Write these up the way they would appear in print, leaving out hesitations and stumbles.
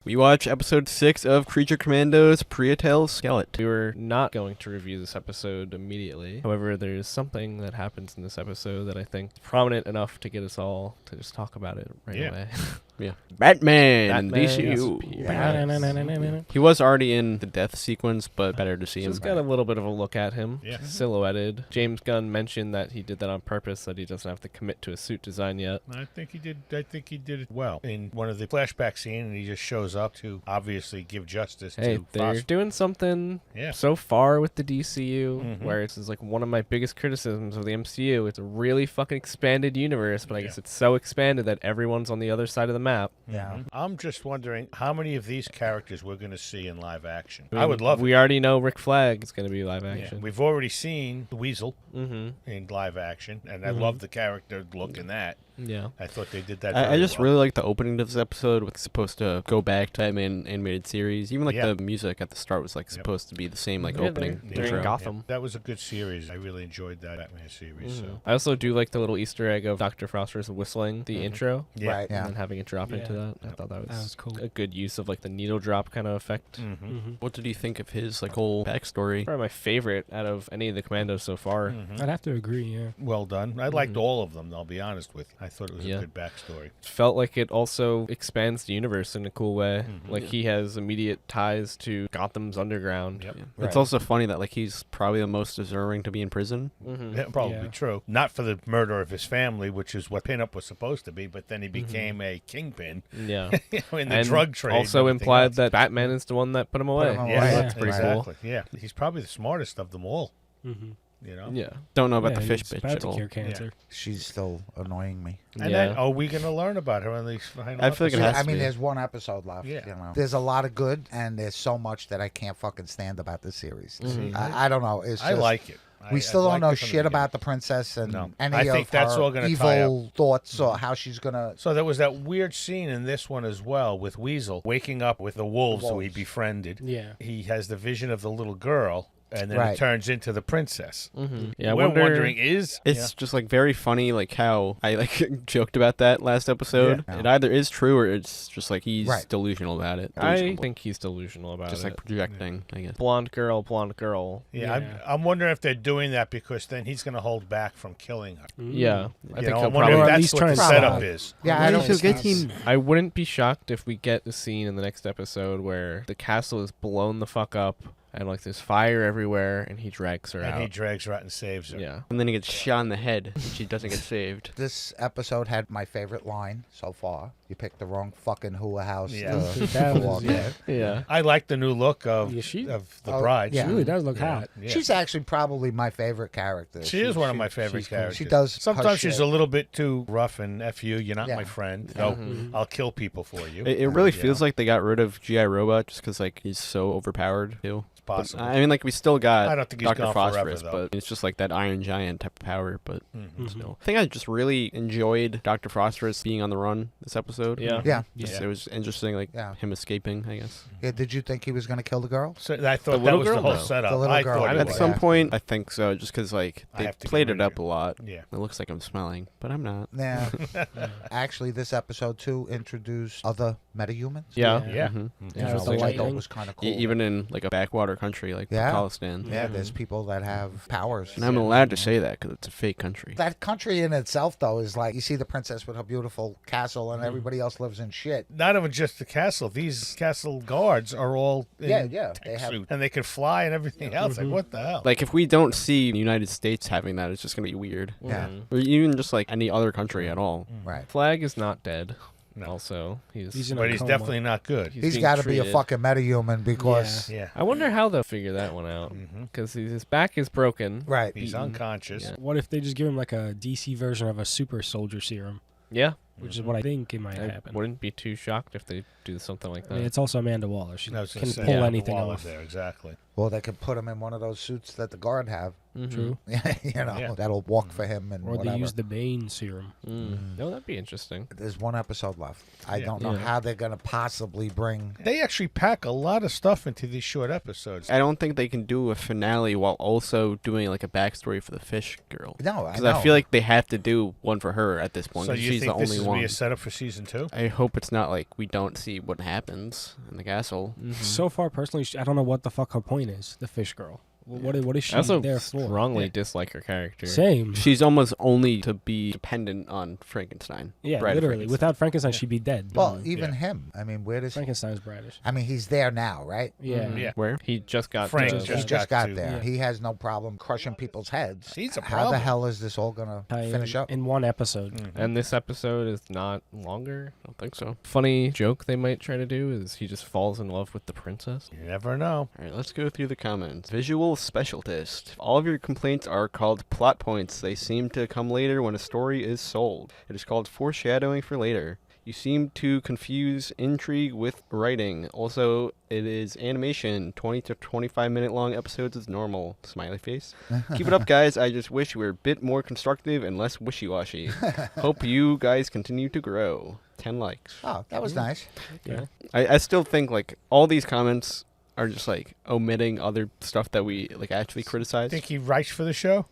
We watch episode 6 of Creature Commandos, Priatel's Skeleton. We were not going to review this episode immediately. However, there's something that happens in this episode that I think is prominent enough to get us all to just talk about it right away. Yeah. Batman in the Batman DCU. He was already in the death sequence, but better to see him. Just got a little bit of a look at him, Yeah. silhouetted. James Gunn mentioned that he did that on purpose, that he doesn't have to commit to a suit design yet. I think he did it well. In one of the flashback scenes, and he just shows up to obviously give justice Hey, to they're Foster. doing something Yeah. so far with the DCU, Mhm. where it's like one of my biggest criticisms of the MCU. It's a really fucking expanded universe, but I guess it's so expanded that everyone's on the other side of the map. Yeah. I'm just wondering how many of these characters we're going to see in live action. I mean, I would love We it. already know Rick Flag is going to be live Yeah. action. We've already seen Weasel Mm-hmm. in live action, and I Mhm. love the character look in that. Yeah. I thought they did that I very just well. really like the opening to this episode. It's supposed to go back to Batman animated series. Even like Yeah. the music at the start was like supposed to be the same like Yeah, opening they're in intro. Gotham. That was a good series. I really enjoyed that Batman series. Mhm. So I also do like the little Easter egg of Dr. Foster's whistling the Mhm. intro yeah. Right. and then having it drop into that. I thought that was cool. a good use of like the needle drop kind of effect. Mm-hmm. What did you think of his like whole backstory? Probably my favorite out of any of the Commandos so far. Mm-hmm. I'd have to agree, yeah. Well done. I liked Mhm. all of them. I'll be honest with you. I thought it was Yeah. a good backstory. Felt like it also expands the universe in a cool way. Mhm. Like he has immediate ties to Gotham's underground. Yep. Yeah. Right. It's also funny that like he's probably the most deserving to be in prison. Mm-hmm. Yeah, probably Yeah. true. Not for the murder of his family, which is what Pinup was supposed to be, but then he became a kingpin Yeah. in the And drug trade. and also everything implied else. that Batman is the one that put him away. him away. Yeah, Yeah, that's pretty cool. exactly. Yeah, he's probably the smartest of them all. Mm-hmm. You know. Yeah. Don't know about Yeah, the fish he's bitch about at to all. cure cancer. She's still annoying me. And Yeah. then, are we going to learn about her in these final I feel like it episodes? has I to mean, be. there's one episode left. Yeah. You know, there's a lot of good, and there's so much that I can't fucking stand about this series. Mhm. I don't know. It's I just, like it. We still don't liked know it from the shit about beginning. the princess and No. any I of think that's her all gonna tie evil thoughts or how she's gonna. So there was that weird scene in this one as well with Weasel waking up with the wolves who he wolves. befriended. Yeah. He has the vision of the little girl, and then Right. it turns into the princess. Mm-hmm. Yeah. I We're wonder. wondering is It's just like very funny, like how I like joked about that last episode. Yeah. It either is true or it's just like he's Right. delusional about it. I Delusional. think he's delusional about just it. like projecting, I guess. Blonde girl. Yeah, I'm wondering if they're doing that because then he's going to hold back from killing her. Yeah. I You think know, he'll I'm wondering probably. if Or at that's least what try the and setup stop. is. Yeah, I don't He'll think get him. I wouldn't be shocked if we get a scene in the next episode where the castle is blown the fuck up and like there's fire everywhere and he drags her And out. he drags her out and saves her. Yeah. And then he gets shot in the head and she doesn't get saved. This episode had my favorite line so far. You picked the wrong fucking hula house Yeah. That to was- walk yeah. in. Yeah. I like the new look of Yeah, she- of the Oh, bride. yeah. She really does look hot. Yeah. She's actually probably my favorite character. She is one of my favorite she's cool. characters. She does her Sometimes she's shit. a little bit too rough and F you. You're not Yeah. my friend. So Mhm. I'll kill people for you. It really Yeah. feels like they got rid of G.I. Robot just because like he's so overpowered too. It's possible. I mean, like we still got I don't think he's Dr. gone forever, Phosphorus, though. but it's just like that Iron Giant type of power. But Mhm. still, I think I just really enjoyed Dr. Phosphorus being on the run this episode. Yeah. Yeah. Just- it was interesting, like Yeah. him escaping. I guess Yeah. Did you think he was going to kill the girl? So I thought The that little was the girl? whole No. setup. The little I girl. thought it at was. some Yeah. point I think so, just because like I they have to get played rid it of up you. a lot. Yeah. It looks like I'm smelling, but I'm not. Yeah. Actually, this episode too introduced other metahumans. Yeah. Yeah. Mhm. Yeah, which the I thought lightning. was kind of cool. Even in like a backwater country like Yeah. Pakistan. Yeah, there's people that have powers. And I'm allowed to say that because it's a fake country. That country in itself, though, is like you see the princess with her beautiful castle, and everybody else lives in shit. Not even just the castle. These castle guards are all in Yeah, they tech have- suits, and they can fly and everything else. Like what the hell? Like if we don't see the United States having that, it's just gonna be weird. Yeah. Mhm. Or even just like any other country at all. Right. Flag is not dead. No. Also, He's in but a he's coma. definitely not good. He's being got to be a treated. fucking metahuman because. Yeah. I wonder how they'll figure that one out Mhm. because his back is broken. Right. He's Eaten. unconscious. Yeah. What if they just give him like a DC version of a super soldier serum, Yeah. which is what I think it might I happen. wouldn't be too shocked if they do something like I that. mean, it's also Amanda Waller. She I was can gonna say, pull yeah, anything the wall off. is there exactly. Well, they could put him in one of those suits that the guard have. True. you know, Yeah. that'll walk for him and Or whatever. they use the Bane serum. No, that'd be interesting. There's one episode left. I Yeah. don't know how they're gonna possibly bring. They actually pack a lot of stuff into these short episodes. I don't think they can do a finale while also doing like a backstory for the fish girl. No, I Because know. I feel like they have to do one for her at this point. So 'cause you she's think the this only is one. be a setup for season 2? I hope it's not like we don't see what happens in the castle. So far, personally, I don't know what the fuck her point is. The fish girl. What is she I also there for? strongly dislike her character. Same. She's almost only to be dependent on Frankenstein. Yeah, Bride of literally. Frankenstein. Without Frankenstein, she'd be dead. Well, even him. I mean, where does? Frankenstein's bratish. I mean, he's there now, right? Yeah. Yeah. Where? He just got Frank to- just He just got to- there. Yeah. He has no problem crushing people's heads. He's a How the problem. hell is this all gonna Tie finish up? in one episode. And this episode is not longer. I don't think so. Funny joke they might try to do is he just falls in love with the princess. You never know. All right, let's go through the comments. Visual specialist. All of your complaints are called plot points. They seem to come later when a story is sold. It is called foreshadowing for later. You seem to confuse intrigue with writing. Also, it is animation. 20 to 25 minute long episodes is normal. Smiley face. Keep it up, guys. I just wish we were a bit more constructive and less wishy-washy. Hope you guys continue to grow. 10 likes. Oh, that was nice. Yeah. I still think like all these comments are just like omitting other stuff that we like actually criticize. Think he writes for the show?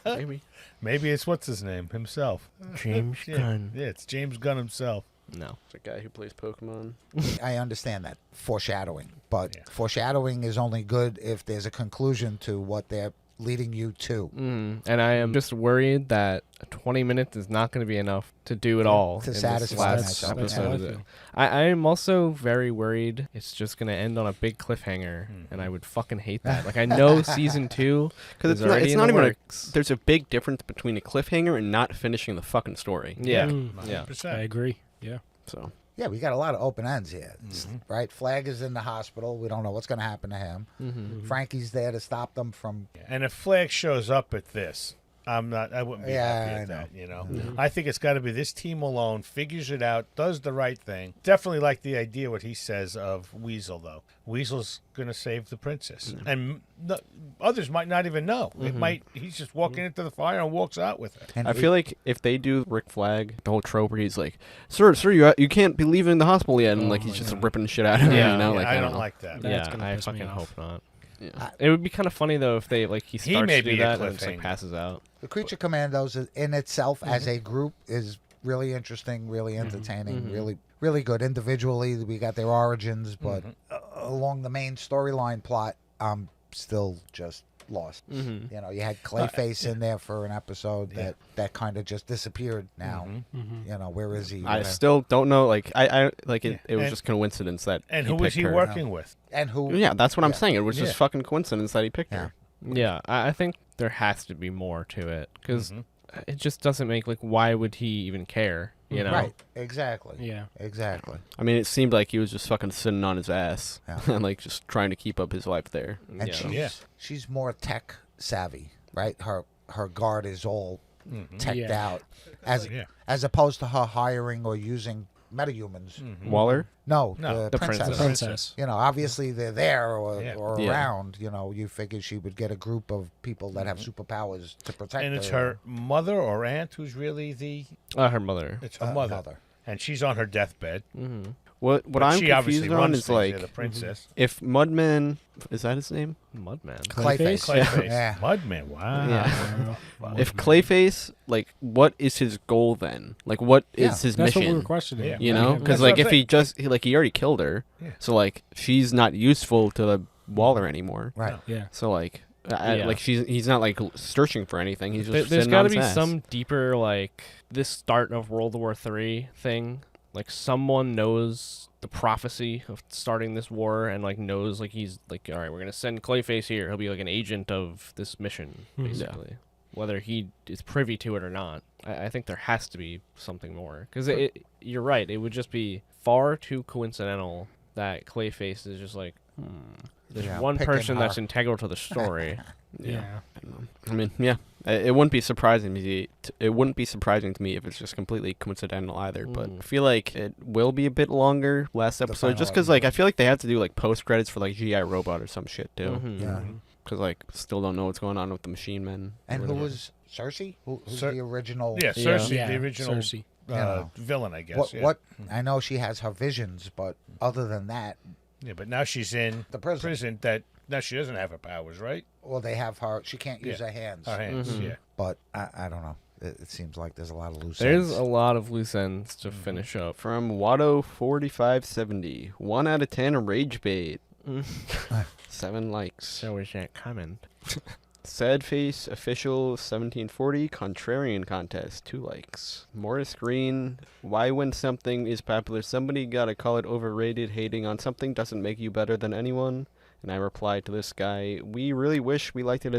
Maybe. Maybe it's what's his name himself. James Gunn. Yeah, it's James Gunn himself. No. It's a guy who plays Pokemon. I understand that foreshadowing, but Yeah. foreshadowing is only good if there's a conclusion to what they're leading you to. And I am just worried that 20 minutes is not going to be enough to do it all To in satisfy this last myself, That's episode. how I of it. feel. I am also very worried it's just going to end on a big cliffhanger, and I would fucking hate that. Like, I know season 2 Because is already it's in not the even works. there's a big difference between a cliffhanger and not finishing the fucking story. Yeah. I 100%. agree. Yeah. So Yeah, we got a lot of open ends here, right? Flag is in the hospital. We don't know what's going to happen to him. Frankie's there to stop them from. And if Flag shows up at this, I wouldn't be Yeah, happy I at know. that, you know. I think it's got to be this team alone, figures it out, does the right thing. Definitely like the idea what he says of Weasel, though. Weasel's going to save the princess. And others might not even know. It might he's just walking into the fire and walks out with her. And I feel like if they do Rick Flag, the whole trope where he's like, "Sir, you can't be leaving the hospital yet," and like he's just ripping shit out of him. Yeah, you know, Yeah, like I don't don't know. like that. That's Yeah, gonna I piss me fucking off. hope not. Yeah. It would be kind of funny, though, if they, like, he starts may to do be a that and then just, like, cliffhanger. passes out. the Creature Commandos in itself as a group is really interesting, really entertaining, really good. Individually, we got their origins, but along the main storyline plot, I'm still just lost. You know, you had Clayface in there for an episode that kind of just disappeared now. You know, where is he? I still don't know. Like I like it. It was And- just coincidence that. And he who was picked he her. working with? And who? Yeah, that's what I'm Yeah. saying. It was Yeah. just fucking coincidence that he picked Yeah. her. Yeah, I think there has to be more to it, because it just doesn't make, like, why would he even care, you know? Right. Exactly. Yeah. Exactly. I mean, it seemed like he was just fucking sitting on his ass Yeah. and like just trying to keep up his life there. And Yeah. she's more tech savvy, right? Her guard is all teched Yeah. out, as Yeah. as opposed to her hiring or using metahumans. Waller. No, No, the the princess. Princess. You know, obviously they're there or Yeah. Yeah. around. You know, you figure she would get a group of people that have superpowers to protect And it's her. her mother or aunt who's really the... Her mother. It's her mother. And she's on her deathbed. What But I'm she obviously confused on runs is things, like the princess. if Mudman, is that his name? Mudman. Clayface. Clayface. Yeah. Mudman, wow. Yeah. If Clayface, like, what is his goal then? Like, what is Yeah, his That's what we mission? were questioning. Yeah. You know, That's because what like I'm if he saying. just he already killed her, Yeah. so like she's not useful to the Waller anymore. Right. Yeah. So like, Yeah. like he's not like searching for anything. He's just There's sitting got on to his be ass. some deeper, like, this start of World War III thing. Like, someone knows the prophecy of starting this war and, like, knows, like, he's like, all right, we're going to send Clayface here. He'll be, like, an agent of this mission, basically. Whether he is privy to it or not. I think there has to be something more. Because you're right. It would just be far too coincidental that Clayface is just like, there's Yeah, one picking person that's her. integral to the story. Yeah. I mean, yeah, it wouldn't be surprising to me. It wouldn't be surprising to me if it's just completely coincidental either. But I feel like it will be a bit longer last episode, just final because like I feel like they have to do like post credits for like GI Robot or some shit too. Mhm. Yeah. because like still don't know what's going on with the Machine Men. or And who whatever. was Cersei? Who's Cer- the original? Yeah, Cersei, Yeah, the original Cersei. You know. villain, I guess. What? yeah. What? I know she has her visions, but other than that, Yeah, but now she's in the prison. that now she doesn't have her powers, right? Well, they have her. She can't use her hands. Her hands, Mhm. yeah. But I don't know. It seems like there's a lot of loose There's ends. a lot of loose ends to finish up. From Watto4570, 1 out of 10 rage bait. 7 likes. So is that comment? Sad Face Official 1740 Contrarian Contest, 2 likes. Morris Green, why when something is popular, somebody gotta call it overrated. Hating on something doesn't make you better than anyone. And I replied to this guy, we really wish we liked it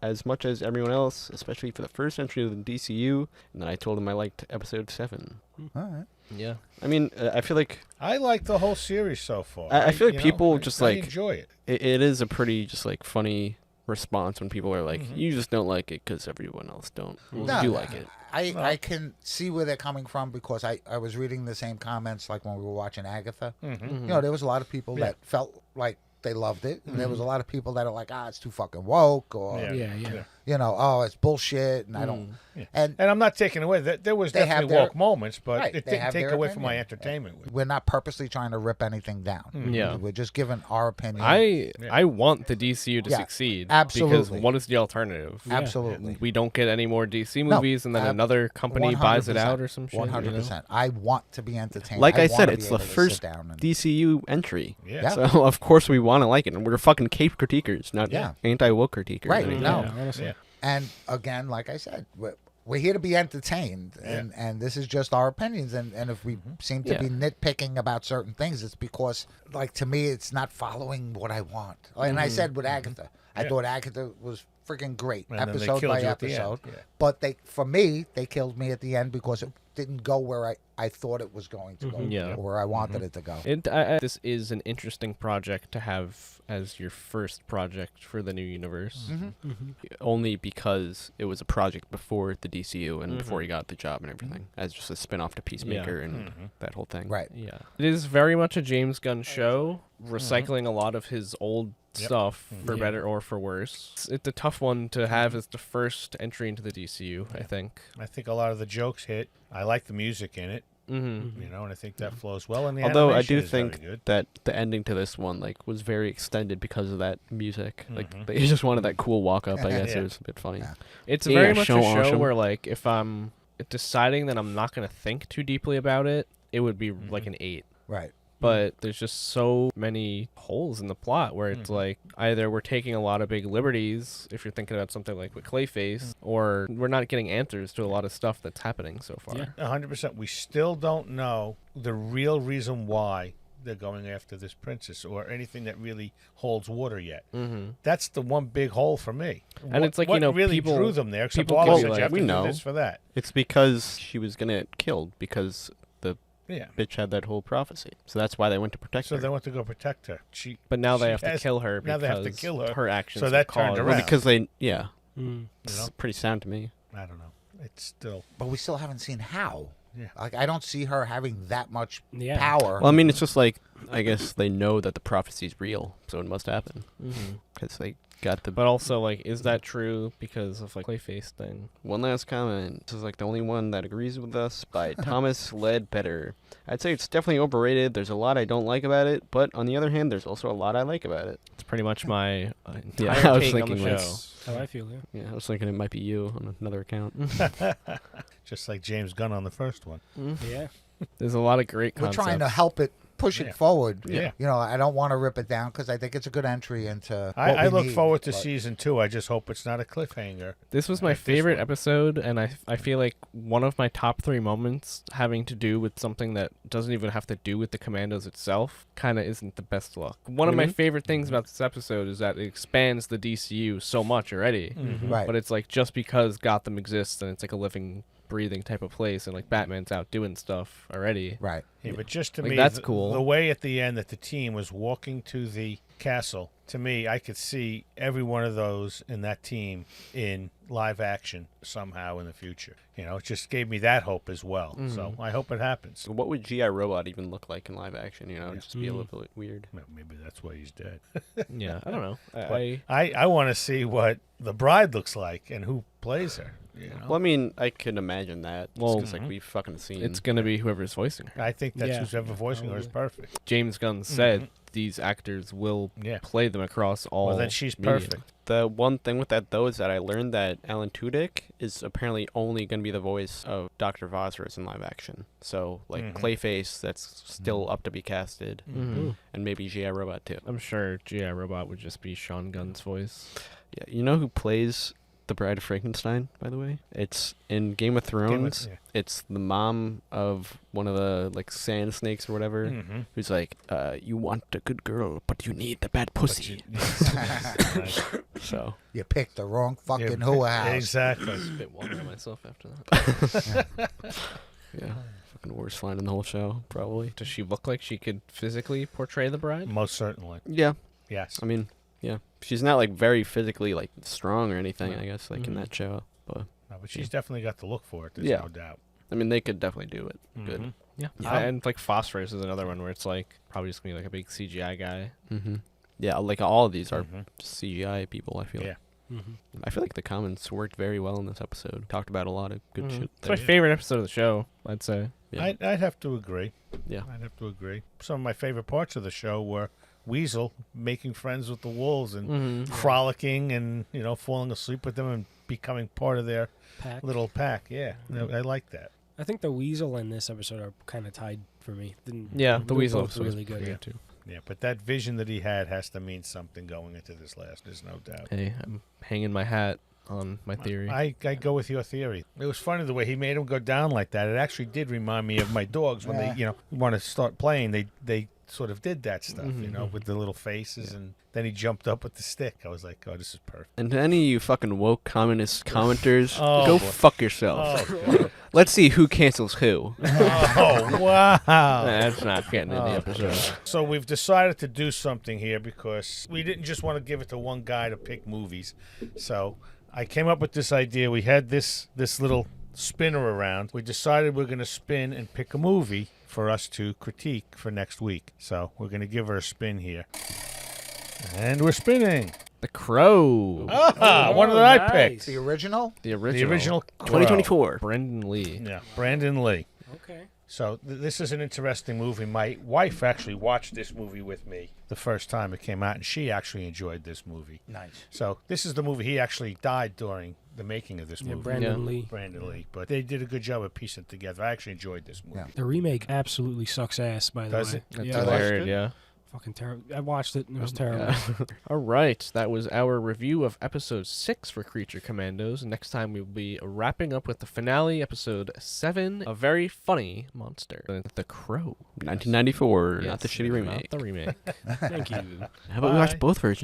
as much as everyone else, especially for the first entry of the DCU. And then I told him I liked episode 7. All right. Yeah. I mean, I feel like I like the whole series so far. I feel like you know, people just I like enjoy it. it is a pretty just like funny response when people are like, Mhm. you just don't like it because everyone else don't. Well, No, you like it. I can see where they're coming from because I was reading the same comments like when we were watching Agatha. Mm-hmm. You know, there was a lot of people Yeah. that felt like they loved it, and there was a lot of people that are like, it's too fucking woke, or Yeah. Yeah. you know, oh, it's bullshit, and I don't. Yeah. And And I'm not taking away that there was They have definitely their- woke moments, but Right, it they didn't have take their away from my opinion. entertainment. we're not purposely trying to rip anything down. Yeah. We're just giving our opinion. I want the DCU to Yeah, succeed. absolutely. Because what is the alternative? Absolutely. We don't get any more DC No, movies, and then another company buys it out or some shit. 100%. I want to be entertained. Like I said, wanna it's be the able to sit first down and- DCU entry. Yeah. So of course we want to like it, and we're fucking cape critiquers, not Yeah. anti-woke critiquers. Right, I mean, no. Yeah, honestly. Yeah. And again, like I said, we're here to be entertained, and this is just our opinions. And if we seem to be nitpicking about certain things, it's because, like, to me, it's not following what I want. And I said with Agatha, I Yeah. thought Agatha was freaking great, And then they episode killed by you at the end. episode. Yeah. But for me, they killed me at the end because it didn't go where I thought it was going to go, Yeah. or where I wanted it to go. This is an interesting project to have as your first project for the new universe. only because it was a project before the DCU and before he got the job and everything, as just a spin-off to Peacemaker and that whole thing. Right. Yeah. It is very much a James Gunn show, recycling a lot of his old stuff for Yeah. better or for worse. It's a tough one to have as the first entry into the DCU, I think. I think a lot of the jokes hit. I like the music in it, Mm-hmm. you know, and I think that flows well. And the Although I animation do is very think good. that the ending to this one was very extended because of that music. Mhm. Like they just wanted that cool walk up. I guess Yeah. it was a bit funny. Yeah. It's Yeah, very much a show show awesome. where, like, if I'm deciding that I'm not going to think too deeply about it, it would be like an 8. Right. But there's just so many holes in the plot where it's like either we're taking a lot of big liberties if you're thinking about something like with Clayface, or we're not getting answers to a lot of stuff that's happening so far. Yeah. 100%. We still don't know the real reason why they're going after this princess or anything that really holds water yet. Mm-hmm. That's the one big hole for me. And it's like, what you know, really people- drew them there. Except people Wallace get said like- you have we to know. do this for that. It's because she was gonna get killed because the Yeah. bitch had that whole prophecy. So that's why they went to protect So her. they went to go protect her. But now they She have to has- kill her now because they have to kill her. actions So have that turned caused- around. Well, because they, Mm. You it's know? pretty sound to me. I don't know. It's still. But we still haven't seen how. Yeah. Like, I don't see her having that much Yeah. power. Well, I mean, it's just like I guess they know that the prophecy's real, so it must happen Mhm. because they got the. But also, like, is that true because of, like, Clayface thing? One last comment. This is like the only one that agrees with us by Thomas Ledbetter. I'd say it's definitely overrated. There's a lot I don't like about it, but on the other hand, there's also a lot I like about it. It's pretty much my Yeah, entire I was take on the thinking show. that's- How I feel, yeah. Yeah, I was thinking it might be you on another account. Just like James Gunn on the first one. Yeah. There's a lot of great We're concepts. trying to help it, push Yeah. it forward. Yeah. You know, I don't want to rip it down because I think it's a good entry into. I look forward to but- season 2. I just hope it's not a cliffhanger. This was my Like this favorite one. episode, and I feel like one of my top 3 moments having to do with something that doesn't even have to do with the Commandos itself kind of isn't the best look. One of do my you mean? favorite things about this episode is that it expands the DCU so much already. Right. But it's like just because Gotham exists and it's like a living, breathing type of place, and like Batman's out doing stuff already. Right. Yeah, but just to Like, me, that's cool. The way at the end that the team was walking to the castle, to me, I could see every one of those in that team in live action somehow in the future. It just gave me that hope as well. So I hope it happens. What would G.I. Robot even look like in live action? It'd just be a little bit weird. Well, maybe that's why he's dead. Yeah, I don't know. I want to see what the bride looks like and who plays her. Well, I mean, I can imagine that. Well, Well, like we've fucking seen. It's gonna be whoever's voicing her. I think that's Yeah. who's ever voicing her is perfect. James Gunn said these actors will Yeah. play them across all. Well, then she's media. perfect. The one thing with that, though, is that I learned that Alan Tudyk is apparently only going to be the voice of Dr. Vosrus in live action. So, like, Clayface, that's still up to be casted. Mhm. And maybe G.I. Robot, too. I'm sure G.I. Robot would just be Sean Gunn's voice. Yeah, you know who plays the Bride of Frankenstein, by the way? It's in Game of Thrones. yeah. It's the mom of one of the, like, sand snakes or whatever, who's like, you want a good girl, but you need the bad pussy. So... You picked the wrong fucking house. Exactly. A bit water on myself after that. Yeah. Fucking worst line in the whole show, probably. Does she look like she could physically portray the bride? Most certainly. Yeah. Yes. I mean, yeah. She's not, like, very physically, like, strong or anything, I guess, like, in that show. But, No, but she's definitely got the look for it. There's Yeah. no doubt. I mean, they could definitely do it. Good. Yeah. Yeah. And like Phosphorus is another one where it's like probably just gonna be like a big CGI guy. Mm-hmm. Yeah, like, all of these are CGI people, I feel Yeah. like. I feel like the comments worked very well in this episode. Talked about a lot of good shit. It's my there. favorite episode of the show, I'd say. Yeah. I'd have to agree. Yeah. I'd have to agree. Some of my favorite parts of the show were Weasel making friends with the wolves and frolicking and, falling asleep with them and becoming part of their Pack. little pack. Yeah, I like that. I think the Weasel in this episode are kind of tied for me. Yeah, the They're Weasel both episode was really good. pretty good too. Yeah, but that vision that he had has to mean something going into this last. There's no doubt. Hey, I'm hanging my hat on my theory. I go with your theory. It was funny the way he made him go down like that. It actually did remind me of my dogs when they, want to start playing. They sort of did that stuff, with the little faces, and then he jumped up with the stick. I was like, oh, this is perfect. And to any of you fucking woke communist commenters, Oh, go boy. fuck yourself. Oh, Let's see who cancels who. oh wow. That's not getting in the episode. So we've decided to do something here because we didn't just want to give it to one guy to pick movies. So I came up with this idea. We had this little spinner around. We decided we're going to spin and pick a movie for us to critique for next week. So we're going to give her a spin here. And we're spinning. The Crow. One that I picked. The original? The The original. original Crow. 2024. Brendan Lee. Yeah, Brandon Lee. Okay. So this is an interesting movie. My wife actually watched this movie with me the first time it came out, and she actually enjoyed this movie. Nice. So this is the movie. He actually died during the making of this Yeah, movie. Brandon Lee. Brandon Lee. But they did a good job of piecing it together. I actually enjoyed this movie. Yeah. The remake absolutely sucks ass, by the Does way. it? That's Yeah, what I watched heard, it? yeah. fucking terrible. I watched it and it was terrible. All right, that was our review of episode 6 for Creature Commandos. Next time we'll be wrapping up with the finale, episode 7, a very funny monster, the Crow. 1994, not Yes, the shitty remake. Not the remake. Thank you. How about we watch both versions?